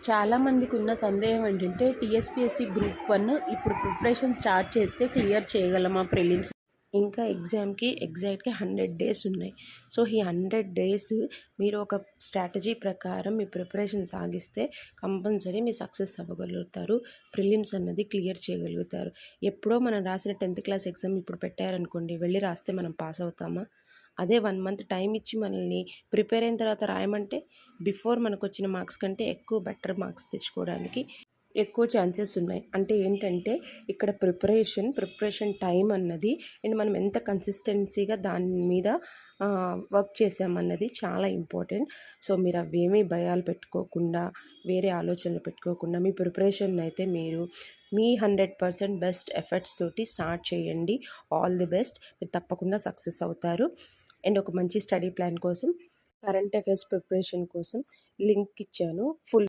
చాలామందికి ఉన్న సందేహం ఏంటంటే టీఎస్పీఎస్సీ గ్రూప్ 1 ఇప్పుడు ప్రిపరేషన్ స్టార్ట్ చేస్తే క్లియర్ చేయగలమా ప్రిలిమ్స్? ఇంకా ఎగ్జామ్కి ఎగ్జాక్ట్గా 100 డేస్ ఉన్నాయి. సో ఈ 100 డేస్ మీరు ఒక స్ట్రాటజీ ప్రకారం మీ ప్రిపరేషన్ సాగిస్తే కంపల్సరీ మీరు సక్సెస్ అవ్వగలుగుతారు. ప్రిలిమ్స్ అన్నది క్లియర్ చేయగలుగుతారు. ఎప్పుడో మనం రాసిన 10th క్లాస్ ఎగ్జామ్ ఇప్పుడు పెట్టారనుకోండి, వెళ్ళి రాస్తే మనం పాస్ అవుతామా? అదే 1 మంత్ టైం ఇచ్చి మనల్ని ప్రిపేర్ అయిన తర్వాత రాయమంటే బిఫోర్ మనకు వచ్చిన మార్క్స్ కంటే ఎక్కువ బెటర్ మార్క్స్ తెచ్చుకోవడానికి ఎక్కువ ఛాన్సెస్ ఉన్నాయి. అంటే ఏంటంటే ఇక్కడ ప్రిపరేషన్ టైం అన్నది అండ్ మనం ఎంత కన్సిస్టెన్సీగా దాని మీద వర్క్ చేసామన్నది చాలా ఇంపార్టెంట్. సో మీరు అవేమీ భయాలు పెట్టుకోకుండా, వేరే ఆలోచనలు పెట్టుకోకుండా మీ ప్రిపరేషన్ అయితే మీరు మీ 100% బెస్ట్ ఎఫర్ట్స్ తోటి స్టార్ట్ చేయండి. All the best. మీరు తప్పకుండా సక్సెస్ అవుతారు. అండ్ ఒక మంచి స్టడీ ప్లాన్ కోసం, కరెంట్ అఫైర్స్ ప్రిపరేషన్ కోసం లింక్ ఇచ్చాను. ఫుల్